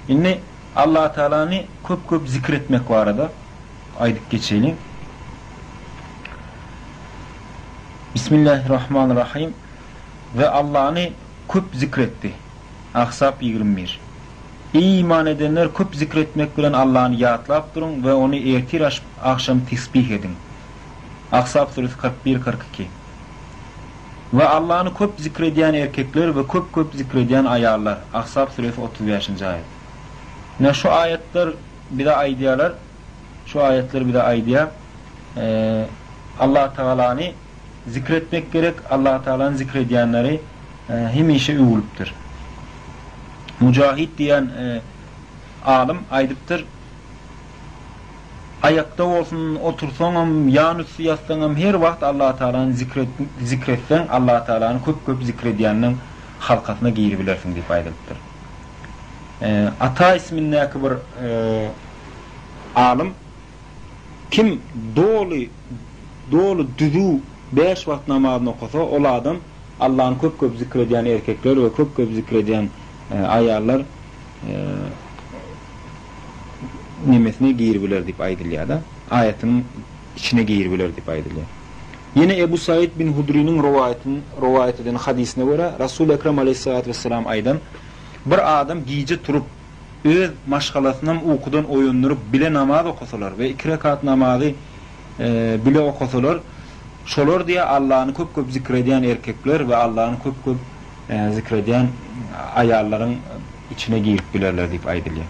Inni Allah Teala'nı köp zikretmek var arada. Aydık geçelim. Bismillahirrahmanirrahim. Ve Allah'ını köp zikretti. Ahzab 21. İyi iman edenler köp zikretmek bilen Allah'ını yadlap durun ve onu ertir akşam tesbih edin. Ahzab suresi 41-42. Ve Allah'ını köp zikrediyen erkekler ve köp zikrediyen ayarlar. Ahzab suresi 35. ayet. Ne şu ayetler bir de aydiyalar. Şu ayetler bir de aydiya. Allah Teala'nı zikretmek gerek. Allah Teala'nı zikrediyenleri hemişe övülüptür. Mücahit diyen alim aydıptır. Ayakta olsun, otursanım, yanüstü yatsanım her vakit Allah Teala'nı zikretsen Allah Teala'nı köp zikrediyenin halkasına giyilebilirsin diye aydıptır. Ata ismindeki bir alim kim doğru düzü 5 vakit namazını okusa o adam Allah'ın köp zikrediyen erkekler ve köp zikrediyen ayarlar nimesine giyirbiler deyip aydılıyor da ayetin içine giyirbiler deyip aydılıyor. Yine Ebu Said bin Hudri'nin rivayet eden hadisine göre Resul-i Ekrem aleyhissalatü vesselam aydan bir adam giyce turup öz maşgalasından okudan oyundurup bile namaz okusalar ve 2 rekat namazı bile okusalar şolar diye Allah'ını köp zikrediyen erkekler ve Allah'ını köp zikrediyen ayarların içine girip bilerler deyip aydılıyor.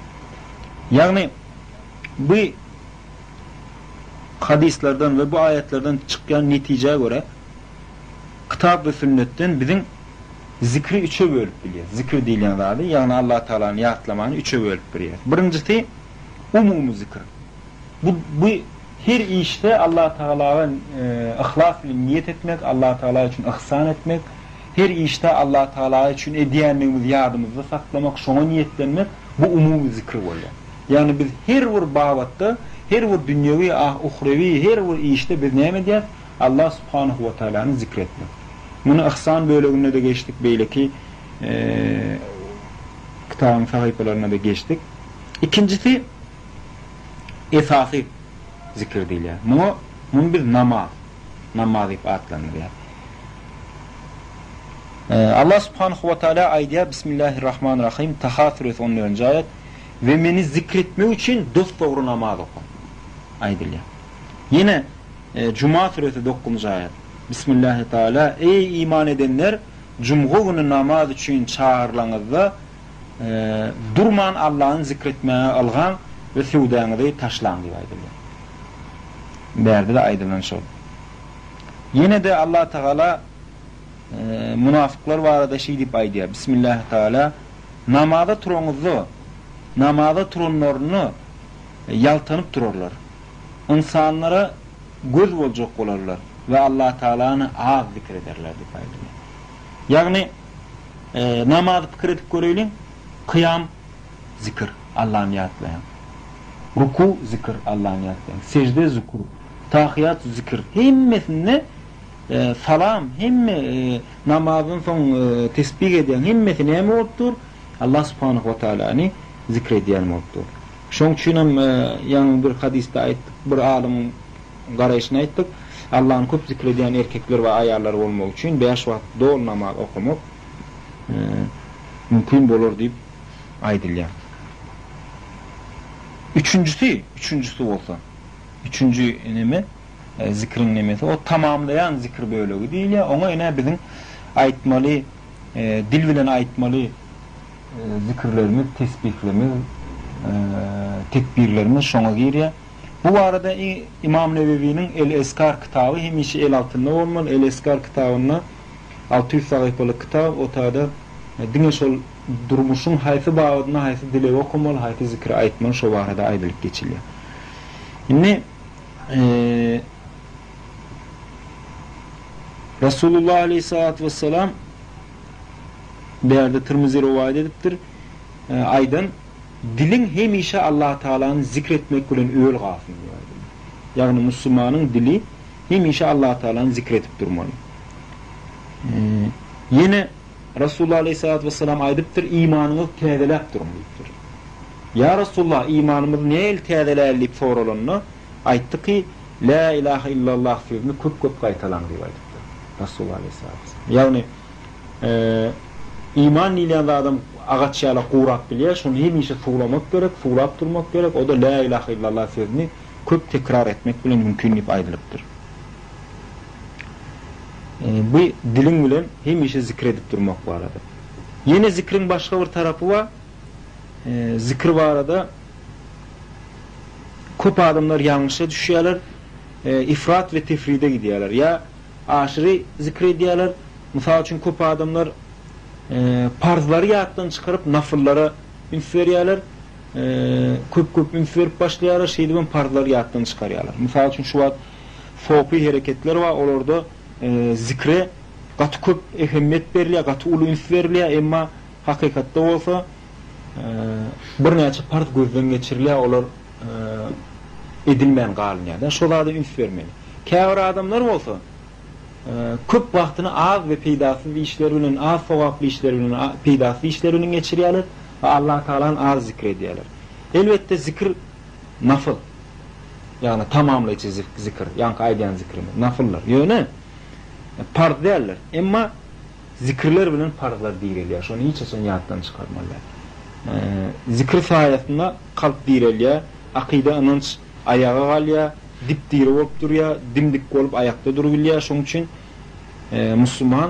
Yani bu hadislerden ve bu ayetlerden çıkan neticeye göre kitap ve sünnetten bizim zikri 3'e bölüp biliyor. Zikir diyenlerdi. Yani Allah Teala'nın yatlamanı 3'e bölüp biliyor. Birincisi umumu zikir. Bu her işte Allah Teala'nın ihlas ile niyet etmek, Allah Teala için ihsan etmek, her işte Allah Teala için ediyenliğimiz, yardımımızı saklamak, şuna niyetlenmek bu umumu zikir oluyor. Yani biz her bir babatta, her bir dünyevi, uhrevi, her bir işte biz ne edeceğiz? Allah Subhanahu ve Teala'nı zikretmek. Bunu ihsan bölümüne de geçtik, belki kitabın sahipelerine de geçtik. İkincisi esası zikir değil yani. Bunu bir namaz ip adlanır yani. Allah Subhanahu ve Teala aydiya Bismillahirrahmanirrahim Taha suresi 14. ayet ve beni zikretmek için dosdoğru namaz oku. Aydilya. Yine Cuma suresi 9. ayet. Bismillahirrahmanirrahim. Ey iman edenler, cuma günü namaz için çağırılanızda durman Allah'ın zikretmeye algan ve sevdiğinizi taşlan diye aydilya. Derdi de aydınlanmış oldu. Yine de Allah Teala münafıklar var arada şey deyip aydiya. Bismillahirrahmanirrahim. Namazda turanlarını yaltanıp dururlar. İnsanlara göz olacak olarlar ve Allah Teala'nı az zikrederler deyip aydiya. Yani namazı fikir edip görelim. Kıyam zikir Allah'ın yatlayan. Ruku zikir Allah'ın yatlayan. Secde zikir. Tahiyat zikir. Himmesine salam, himme namazın son tesbih eden himmesine hem oldur? Allah Subhanahu ve Teala'nı zikrediyen oldur. Şoň üçin yani bir hadiste ayttık, bir alimin garaýyşyna ayttık. Allah'ın köp zikrediyen erkekler ve ayarlar olmak için 5 vakit doğru namaz okumak mümkün bolur deyip aydylýar. Üçüncüsü olsa. Üçüncü neme zikrin nemesi o tamamlayan zikir bölügi değil ya. Ona ene bizim aytmaly, dil bilen aytmaly zikirlerimiz, tesbihlerimiz, tekbirlerimiz şoňa girýär. Bu arada İmam Nevevi'nin El-Eskar kitabı hemişe el altında olmalı. El-Eskar kitabına 600 sayfalık kitap o taada dine şol durmuşun hayfı bağıdına hayfı dile okumalı, hayfı zikri aytmalı, şo arada aydılık geçiliyor. Yine Resulullah Aleyhisselatü Vesselam bir yerde Tirmizi rivayet ediptir. Aydan dilin hemişe Allah Teala'nı zikretmek bilen öğül gafın diyor. Yani Müslümanın dili hemişe Allah Teala'nı zikretip durmalı. Yine Resulullah Aleyhisselatü Vesselam aydıptır, imanını kedelep durmalıdır. Ya Resulullah imanımız niye iltihadelerleyip sorulanını? Aytdı ki La ilahe illallah sözünü köp qaytalan diye aytdı Resulullah aleyhisselam. Yani iman ile adam ağaçyala qurap bilýär, şonu hemişe suulamak gerek, suulap durmak gerek. O da la ilahe illallah sözünü köp tekrar etmek bilen mümkün diýip aýdylypdyr. Bu dilin bilen hemişe zikredip durmak barada. Yine zikrin başka bir tarafı var. Zikir barada köp adamlar yanlışa düşýärler. İfrat ve tefride gidiyorlar. Ya aşırı zikrediyorlar. Misal için köp adamlar parzları yattan çıkarıp nafıllara ünf veriyorlar. Köp ünf verip başlıyorlar. Şeyden parzları yattan çıkarıyorlar. Misal için şu an soğupi hareketler var. Orada zikre katı köp ehemmiyet veriliyor, katı ulu ünf veriliyor. Ama hakikatte olsa bir neçe parz gözden geçiriliyor. Onlar edilmeyen galınyadan. Şolarda ünf vermeli. Käbir adamlar olsa köp vaktini az ve peydasız işler bilen, az sowaply işler bilen, peydasız işler bilen geçirýärler ve Allah Taala'nın az zikredýärler. Elbette zikir nafıl. Yani tamamlayıcı zikir, yankı aýdýan zikir, nafıllar. Ýöne parz däller. Emma zikirler bilen parzlar diýilýär. Şonu hiç açan ýatdan çykarmalar. Zikir saýasynda kalp diýilýär, akida inanç ayağa galýar, dipdiri bolup durýar, dimdik bolup ayakta durbilýär. Şoň üçin Müslüman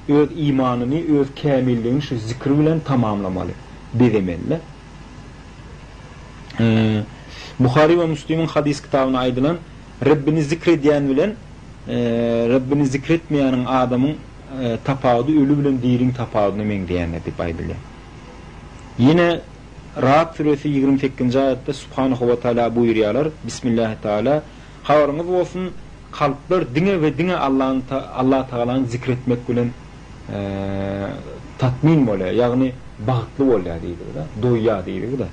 öz imanını, öz kämilligini şu zikir bilen tamamlamaly, bezemeli. Buhari ve Müslim'in hadis kitabına aýdylan Rabbini zikredýän bilen Rabbini zikretmeýäniň adamyň tapawdy ölü bilen diiriň tapawyny meňdeýänler diýip aýdylýar. Yine Ra'd suresi 28-nji ayetde Subhanahu ve Teala buyurýarlar. Bismillahirrahmanirrahim. Habaryňyz bolsun, kalpler diňe we diňe Allah Taala'ny zikretmek bilen tatmin bolýar, ýagny bagtly bolýar diýilýär da, doýýar diýilýär da.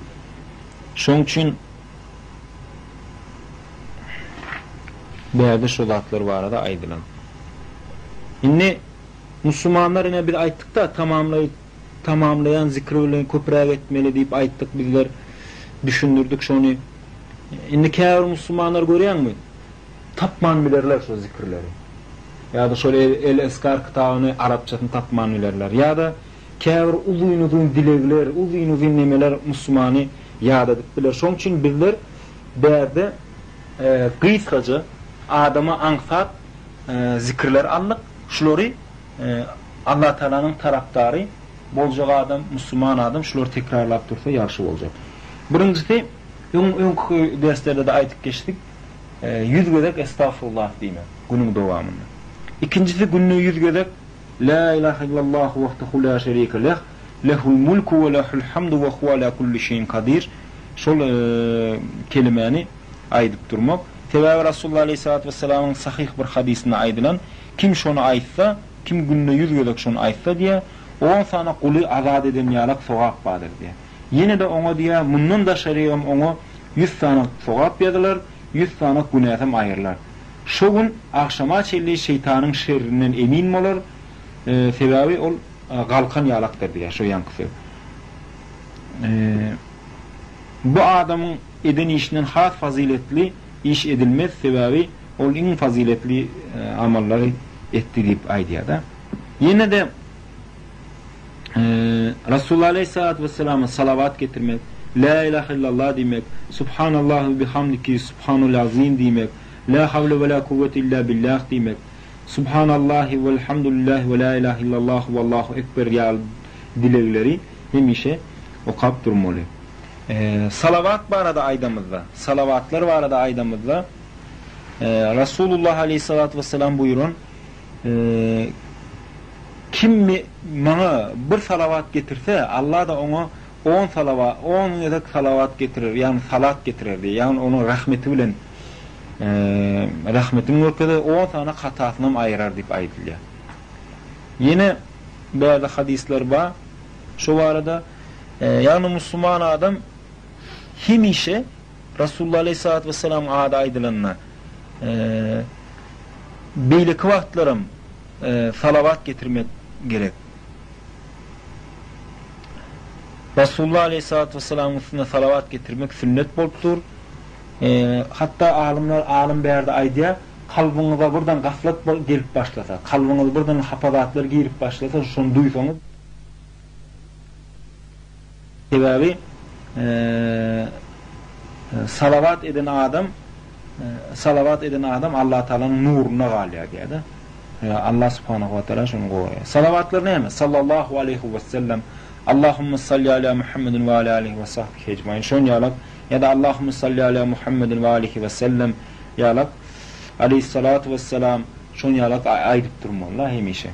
Şoň üçin bäde şu zatlar barada aýdylan. Indi Müslümanlar ine bir aýtdyk da tamamlayan zikirlerini köprek etmeli diýip aýtdyk bizler, düşündürdük şonu. Indi käbir Müslümanlar görýärmi? Tapman bilerler şu zikirleri. Ya da şöyle el-eskar kitabını Arapçasını tapman bilerler. Ya da käbir uzun dilekler, uzun nemeler Müslümany ýad edip biler. Şoň üçin bizler berde gysgaça adama aňsat zikirler aldyk. Şolary Allah Taala'nın tarapdary boljak adam, Müslüman adam şolary tekrarlap dursa ýaxşy boljak. Birincisi, öňkü derslerde de aýtyp geçdik. 100 gödek estağfurullah diýmek günüň dowamında. İkincisi günlük 100 gödek la ilahe illallah vahdehu la şerike leh, lehul mulku ve lehul hamdu ve huve ala kulli şeyin kadir. Şol kelimeni aýdyp durmak. Tevavi Resulullah aleyhissalatu vesselam'ın sahih bir hadisinde aýdylan, kim şonu aýtsa, kim günlük 100 gödek şonu aýtsa diýe 10 sana kuly azad eden ýalak sowap bardyr diýe. Yine de oňa diýe, mundan da şeriýem oňa 100 sana sowap ýadylar, 100 sana günäsem aýyrlar. Şo gün akşama çelli şeytanyň şerrinden emin bolar. Sebebi ol galkan ýalakdyr diýe şo ýanky. Bu adamyň eden işinden has faziletli iş edilmez sebebi ol iň faziletli amallary etdi diýip aýdýar da. Yine de Resulullah aleyhissalatu vesselam'a salavat getirmek, la ilahe illallah diýmek, subhanallah ve bihamdiki subhanul azim diýmek, la havle ve la kuvvete illa billah diýmek, subhanallahi velhamdülillah ve la ilahe illallah vallahu ekber ýa dilekleri hemişe okap durmaly. Salavat barada aýdamyzda, salavatlar barada aýdamyzda Resulullah aleyhissalatu vesselam buyurun, kim bana bir salavat getirse Allah da ona 10 salavat, 10 edek salavat getirir, yani salat getirir diye. Yani onun rahmeti bilen rahmetin ökede 10 tane hatasından ayırar deyip aýdylýar. Yine böyle hadisler var. Şu arada yani Müslüman adam hemişe Resulullah aleyhissalatu vesselam adı aýdylanna beýleki wagtlarym salavat getirmek gerek. Resulullah Aleyhisselatü Vesselam'ın üstüne salavat getirmek sünnet bolupdur. Hatta alim berdi aydiya, kalbinize buradan gaflat gelip başlasa, kalbinize buradan hapadatlar girip başlasa, şunu duysanız, sebebi salavat eden adam Allah Teala'nın nuruna galiya geldi. Allah Subhanahu ve Teala şunu koyuyor. Salavatlar ne mi? Sallallahu aleyhi ve sellem. Allahumme salli ala Muhammedin ve ala alihi ve sahbihi ecmaîn. Şun yalak ya da Allahumme salli ala Muhammedin ve alihi ve sellem yalak. Aleyhissalatu vesselam şun yalak aydıp durmalı hemişe.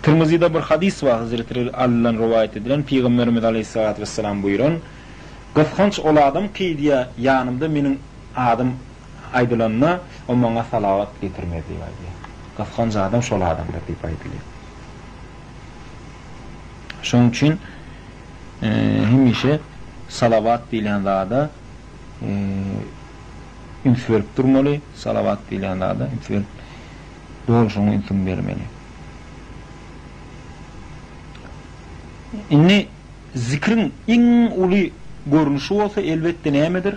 Tirmizi'de bir hadis var Hazretleri Ali'den rivayet edilen Peygamberimiz Aleyhissalatu vesselam buyurun. Gıfkınç ol adam ki diye yanımda benim adım aydılanına o bana salavat getirmedi diye. Gıfkınç adam şol adamdır deyip aydılıyor. Şunun için hemişe salavat deyilen dağda üns verip durmalı, salavat deyilen dağda üns verip doğru şunu ünsün vermeli. İnni zikrin en ulu görünüşü olsa elbette neyemedir?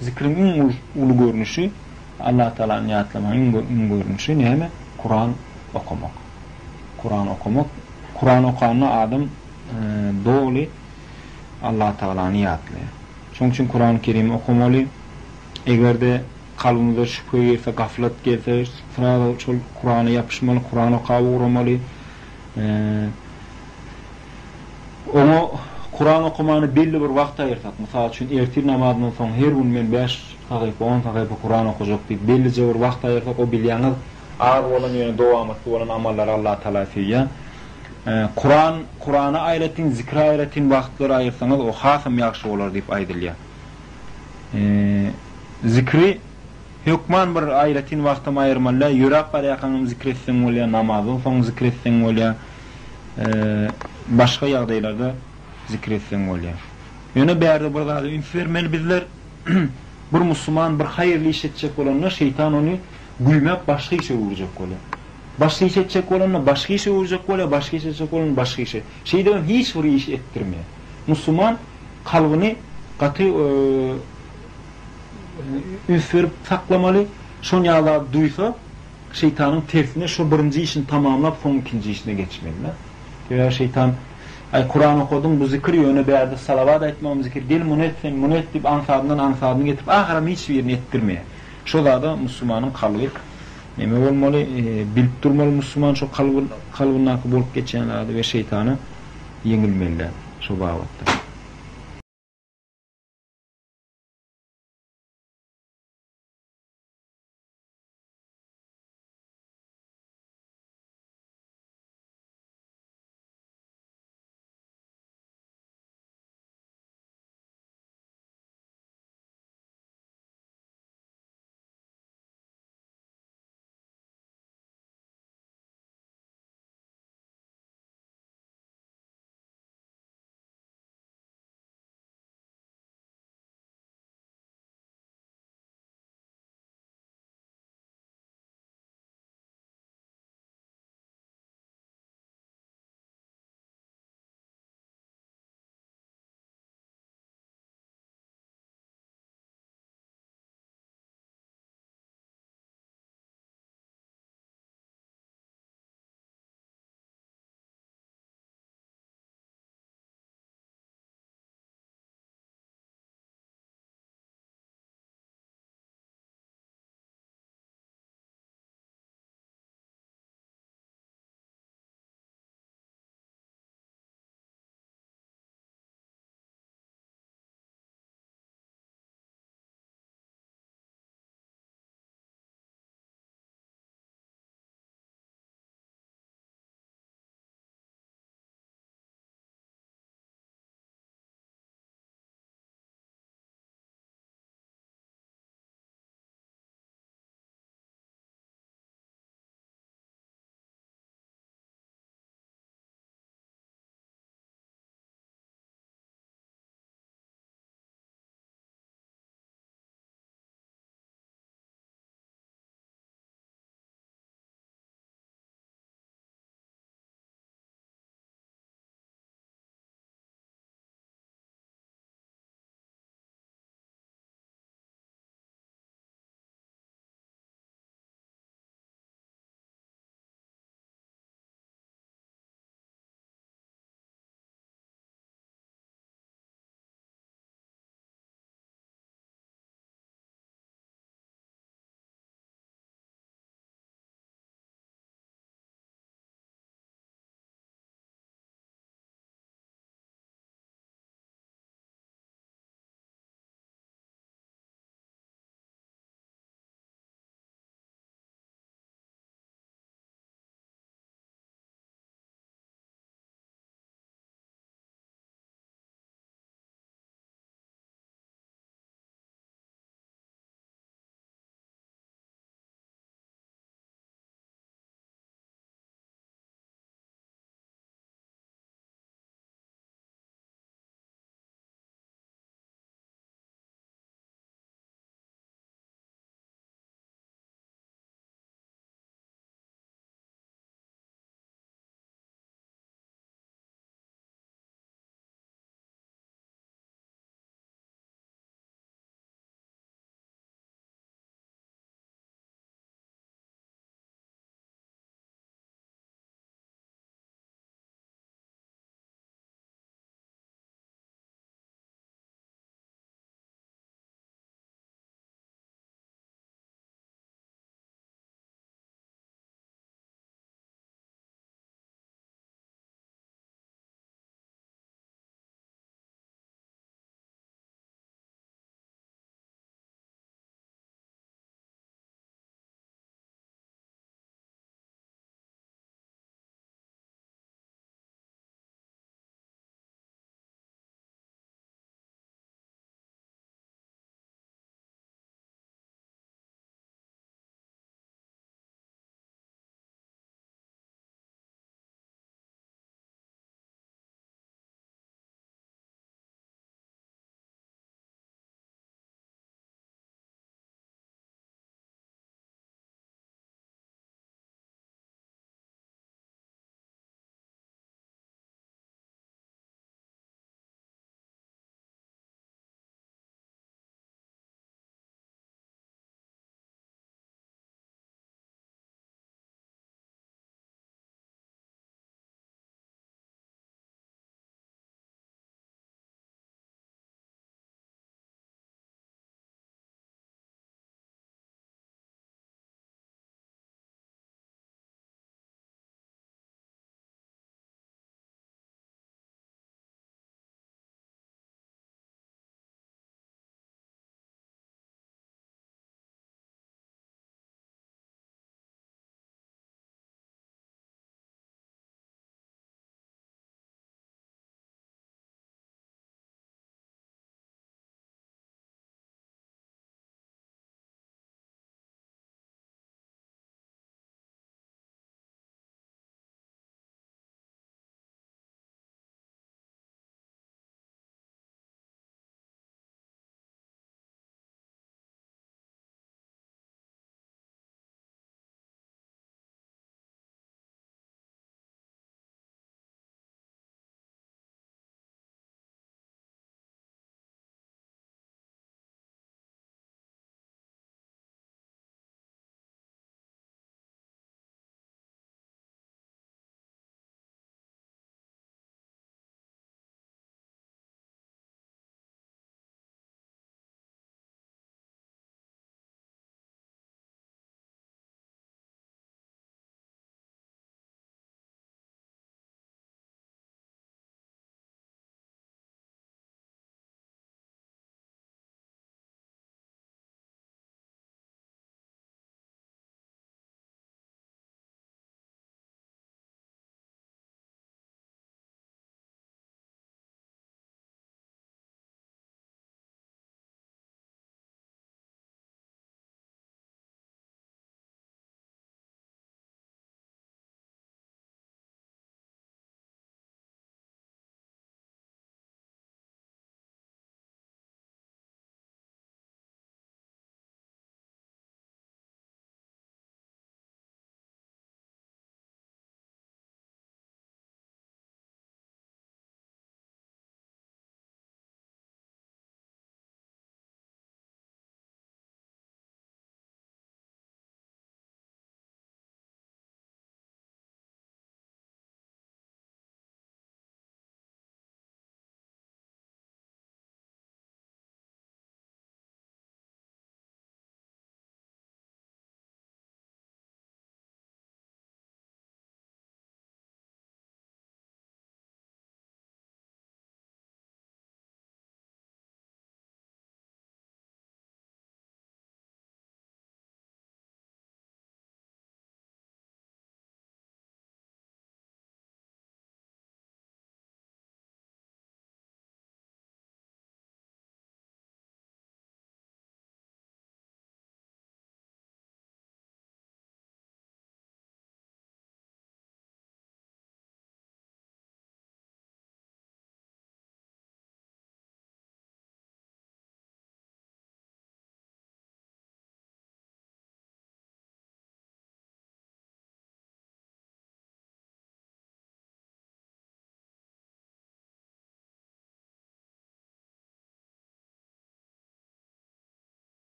Zikrin en ulu görünüşü Allah Teala'nın yatlama en görünüşü neyeme? Kur'an okumak. Kur'an okumak. Kur'an okanına adam doğru Allah Teala'nı yatlıyor. Çünkü için Kur'an-ı Kerim okumalı. Eğer de kalbimize şüphe gelirse, gaflet gelirse, sırada Kur'an'a yapışmalı, Kur'an okava uğramalı. Onu Kur'an okumanı belli bir vaqt ayırsak, mesela için ertir namazından sonra her gün men 5 sayfa 10 sayfa Kur'an okuyacak deyip bellice bir vaqt ayırsak, o bilyanız ağır olan yöne devamatlı olan amallar Allah Teala fiya. Kur'an'a ayretin, zikra ayretin vaqtları ayırsanız o hasım yaxşı olur deyip aydılıyor. Zikri hükman bir ayretin vaqtını ayırmalı, yürek var yakınım zikretsin olya, namazın son zikretsin olya, başka yağdaylarda zikretsin olya. Yöne berde burada üns vermeli bizler bir Müslüman bir hayırlı iş edecek olanlar şeytan onu gülmep başka işe uğrayacak olya. Başka iş edecek olanlar başka işe uğrayacak olya, başka iş edecek olanlar başka işe. Şeyden hiç bir iş ettirmiyor. Müslüman kalbini katı üns verip saklamalı. Şun yağda duysa şeytanın tersine şu birinci işini tamamlap son ikinci işine geçmeliler. Ya şeytan Kur'an okudum bu zikir yönü bir yerde salavat etmem zikir değil bunu et deyip ansabından getirip ahram hiçbir yerini ettirmeye. Şu da Müslümanın kalbi neme olmalı, bilip durmalı Müslüman şu kalbinin akı bolup geçenlerde ve şeytanı yenilmeliler şu bağlatta.